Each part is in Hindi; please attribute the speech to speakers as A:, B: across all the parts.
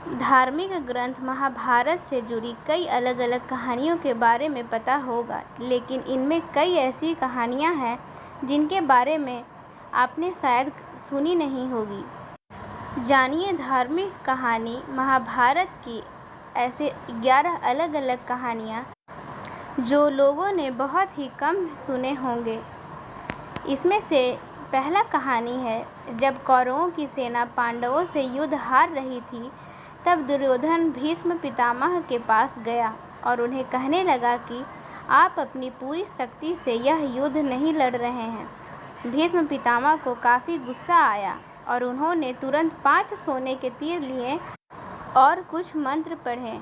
A: धार्मिक ग्रंथ महाभारत से जुड़ी कई अलग अलग कहानियों के बारे में पता होगा, लेकिन इनमें कई ऐसी कहानियाँ हैं जिनके बारे में आपने शायद सुनी नहीं होगी। जानिए धार्मिक कहानी महाभारत की ऐसे 11 अलग अलग कहानियाँ जो लोगों ने बहुत ही कम सुने होंगे। इसमें से पहला कहानी है, जब कौरवों की सेना पांडवों से युद्ध हार रही थी, तब दुर्योधन भीष्म पितामह के पास गया और उन्हें कहने लगा कि आप अपनी पूरी शक्ति से यह युद्ध नहीं लड़ रहे हैं। भीष्म पितामह को काफ़ी गुस्सा आया और उन्होंने तुरंत 5 सोने के तीर लिए और कुछ मंत्र पढ़े।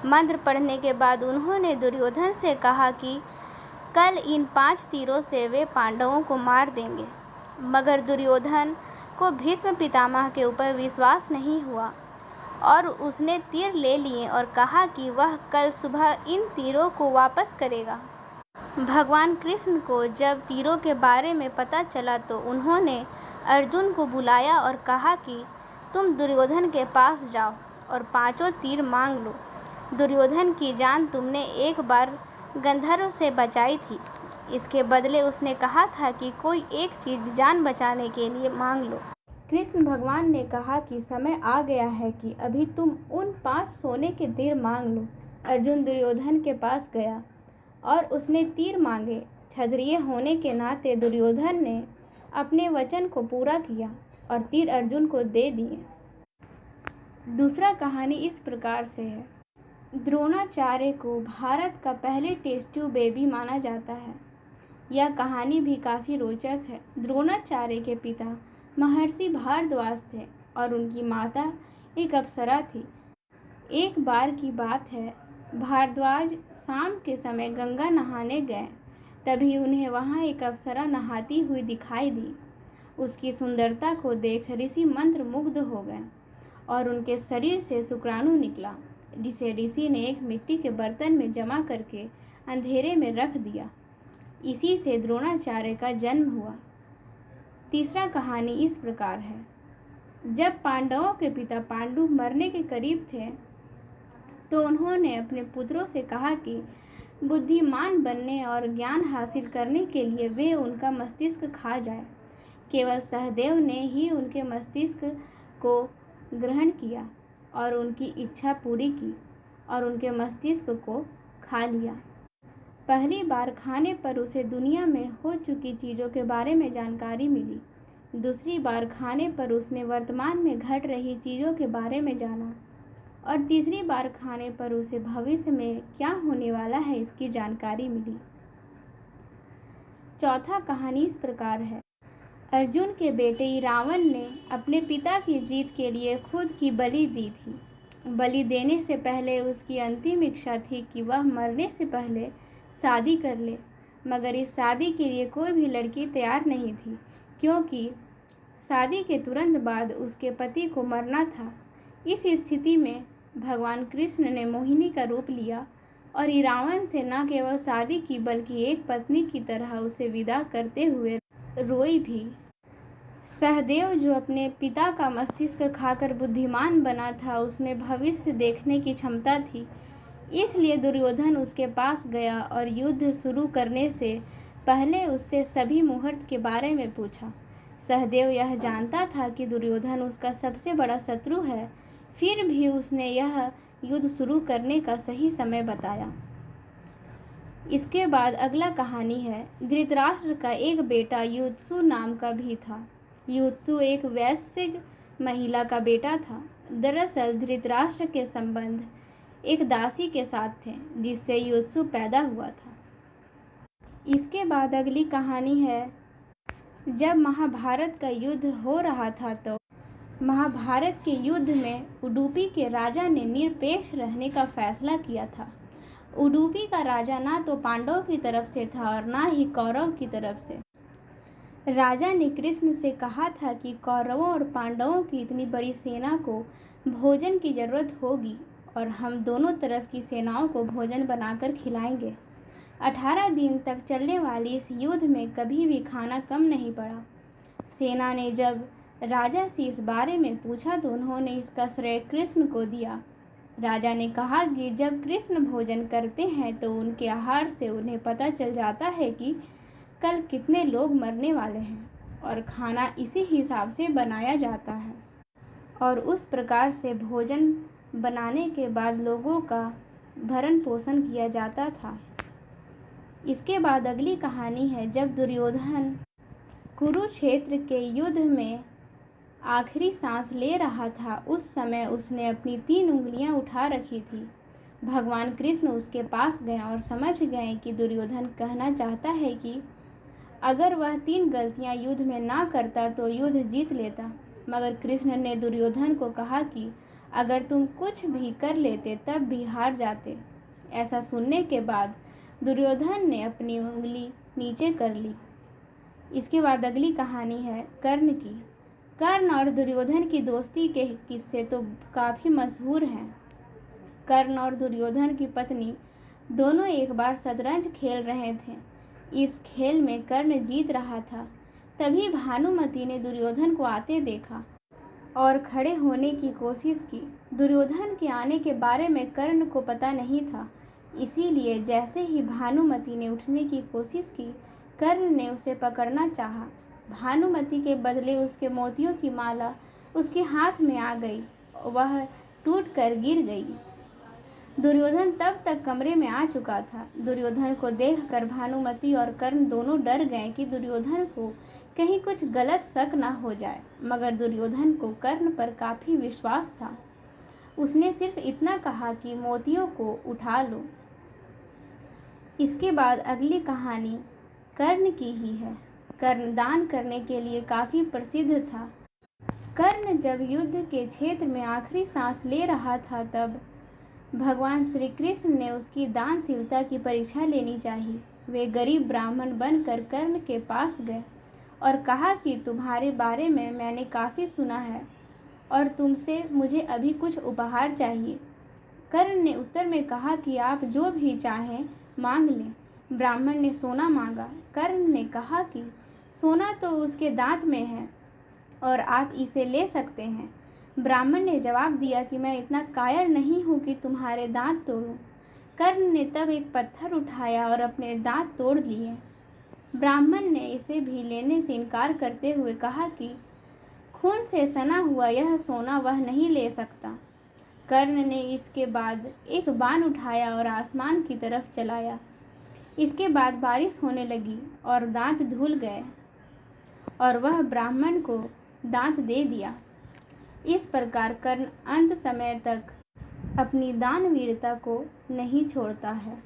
A: मंत्र पढ़ने के बाद उन्होंने दुर्योधन से कहा कि कल इन 5 तीरों से वे पांडवों को मार देंगे। मगर दुर्योधन को भीष्म पितामह के ऊपर विश्वास नहीं हुआ और उसने तीर ले लिए और कहा कि वह कल सुबह इन तीरों को वापस करेगा। भगवान कृष्ण को जब तीरों के बारे में पता चला तो उन्होंने अर्जुन को बुलाया और कहा कि तुम दुर्योधन के पास जाओ और 5 तीर मांग लो। दुर्योधन की जान तुमने एक बार गंधर्व से बचाई थी, इसके बदले उसने कहा था कि कोई एक चीज़ जान बचाने के लिए मांग लो। कृष्ण भगवान ने कहा कि समय आ गया है कि अभी तुम उन 5 सोने के तीर मांग लो। अर्जुन दुर्योधन के पास गया और उसने तीर मांगे। क्षत्रिय होने के नाते दुर्योधन ने अपने वचन को पूरा किया और तीर अर्जुन को दे दिए। दूसरा कहानी इस प्रकार से है। द्रोणाचार्य को भारत का पहले टेस्ट ट्यूब बेबी माना जाता है। यह कहानी भी काफ़ी रोचक है। द्रोणाचार्य के पिता महर्षि भारद्वाज थे और उनकी माता एक अप्सरा थी। एक बार की बात है, भारद्वाज शाम के समय गंगा नहाने गए, तभी उन्हें वहाँ एक अप्सरा नहाती हुई दिखाई दी। उसकी सुंदरता को देख ऋषि मंत्र मुग्ध हो गए और उनके शरीर से शुक्राणु निकला, जिसे ऋषि ने एक मिट्टी के बर्तन में जमा करके अंधेरे में रख दिया। इसी से द्रोणाचार्य का जन्म हुआ। तीसरा कहानी इस प्रकार है। जब पांडवों के पिता पांडु मरने के करीब थे तो उन्होंने अपने पुत्रों से कहा कि बुद्धिमान बनने और ज्ञान हासिल करने के लिए वे उनका मस्तिष्क खा जाए। केवल सहदेव ने ही उनके मस्तिष्क को ग्रहण किया और उनकी इच्छा पूरी की और उनके मस्तिष्क को खा लिया। पहली बार खाने पर उसे दुनिया में हो चुकी चीज़ों के बारे में जानकारी मिली। दूसरी बार खाने पर उसने वर्तमान में घट रही चीज़ों के बारे में जाना और तीसरी बार खाने पर उसे भविष्य में क्या होने वाला है इसकी जानकारी मिली। चौथा कहानी इस प्रकार है। अर्जुन के बेटे रावण ने अपने पिता की जीत के लिए खुद की बलि दी थी। बलि देने से पहले उसकी अंतिम इच्छा थी कि वह मरने से पहले शादी कर ले, मगर इस शादी के लिए कोई भी लड़की तैयार नहीं थी, क्योंकि शादी के तुरंत बाद उसके पति को मरना था। इस स्थिति में भगवान कृष्ण ने मोहिनी का रूप लिया और रावण से न केवल शादी की बल्कि एक पत्नी की तरह उसे विदा करते हुए रोई भी। सहदेव जो अपने पिता का मस्तिष्क खाकर बुद्धिमान बना था, उसमें भविष्य देखने की क्षमता थी, इसलिए दुर्योधन उसके पास गया और युद्ध शुरू करने से पहले उससे सभी मुहूर्त के बारे में पूछा। सहदेव यह जानता था कि दुर्योधन उसका सबसे बड़ा शत्रु है, फिर भी उसने यह युद्ध शुरू करने का सही समय बताया। इसके बाद अगला कहानी है। धृतराष्ट्र का एक बेटा युत्सु नाम का भी था। युत्सु एक वैश्य महिला का बेटा था। दरअसल धृतराष्ट्र के संबंध एक दासी के साथ थे, जिससे युत्सु पैदा हुआ था। इसके बाद अगली कहानी है। जब महाभारत का युद्ध हो रहा था तो महाभारत के युद्ध में उडुपी के राजा ने निरपेक्ष रहने का फैसला किया था। उडुपी का राजा ना तो पांडवों की तरफ से था और ना ही कौरव की तरफ से। राजा ने कृष्ण से कहा था कि कौरवों और पांडवों की इतनी बड़ी सेना को भोजन की जरूरत होगी और हम दोनों तरफ की सेनाओं को भोजन बनाकर खिलाएंगे। 18 दिन तक चलने वाली इस युद्ध में कभी भी खाना कम नहीं पड़ा। सेना ने जब राजा से इस बारे में पूछा तो उन्होंने इसका श्रेय कृष्ण को दिया। राजा ने कहा कि जब कृष्ण भोजन करते हैं तो उनके आहार से उन्हें पता चल जाता है कि कल कितने लोग मरने वाले हैं, और खाना इसी हिसाब से बनाया जाता है, और उस प्रकार से भोजन बनाने के बाद लोगों का भरण पोषण किया जाता था। इसके बाद अगली कहानी है, जब दुर्योधन कुरुक्षेत्र के युद्ध में आखिरी सांस ले रहा था, उस समय उसने अपनी 3 उंगलियां उठा रखी थी। भगवान कृष्ण उसके पास गए और समझ गए कि दुर्योधन कहना चाहता है कि अगर वह 3 गलतियां युद्ध में ना करता तो युद्ध जीत लेता। मगर कृष्ण ने दुर्योधन को कहा कि अगर तुम कुछ भी कर लेते तब भी हार जाते। ऐसा सुनने के बाद दुर्योधन ने अपनी उंगली नीचे कर ली। इसके बाद अगली कहानी है कर्ण की। कर्ण और दुर्योधन की दोस्ती के किस्से तो काफ़ी मशहूर हैं। कर्ण और दुर्योधन की पत्नी दोनों एक बार शतरंज खेल रहे थे। इस खेल में कर्ण जीत रहा था। तभी भानुमति ने दुर्योधन को आते देखा और खड़े होने की कोशिश की। दुर्योधन के आने के बारे में कर्ण को पता नहीं था, इसीलिए जैसे ही भानुमति ने उठने की कोशिश की, कर्ण ने उसे पकड़ना चाहा। भानुमति के बदले उसके मोतियों की माला उसके हाथ में आ गई, वह टूटकर गिर गई। दुर्योधन तब तक कमरे में आ चुका था। दुर्योधन को देखकर भानुमति और कर्ण दोनों डर गए कि दुर्योधन को कहीं कुछ गलत शक न हो जाए, मगर दुर्योधन को कर्ण पर काफ़ी विश्वास था। उसने सिर्फ इतना कहा कि मोतियों को उठा लो। इसके बाद अगली कहानी कर्ण की ही है। कर्ण दान करने के लिए काफ़ी प्रसिद्ध था। कर्ण जब युद्ध के क्षेत्र में आखिरी सांस ले रहा था, तब भगवान श्री कृष्ण ने उसकी दानशीलता की परीक्षा लेनी चाहिए। वे गरीब ब्राह्मण बनकर कर्ण के पास गए और कहा कि तुम्हारे बारे में मैंने काफ़ी सुना है और तुमसे मुझे अभी कुछ उपहार चाहिए। कर्ण ने उत्तर में कहा कि आप जो भी चाहें मांग लें। ब्राह्मण ने सोना मांगा। कर्ण ने कहा कि सोना तो उसके दांत में है और आप इसे ले सकते हैं। ब्राह्मण ने जवाब दिया कि मैं इतना कायर नहीं हूँ कि तुम्हारे दांत तोड़ूं। कर्ण ने तब एक पत्थर उठाया और अपने दांत तोड़ लिए। ब्राह्मण ने इसे भी लेने से इनकार करते हुए कहा कि खून से सना हुआ यह सोना वह नहीं ले सकता। कर्ण ने इसके बाद एक बाण उठाया और आसमान की तरफ चलाया। इसके बाद बारिश होने लगी और दांत धुल गए और वह ब्राह्मण को दांत दे दिया। इस प्रकार कर्ण अंत समय तक अपनी दानवीरता को नहीं छोड़ता है।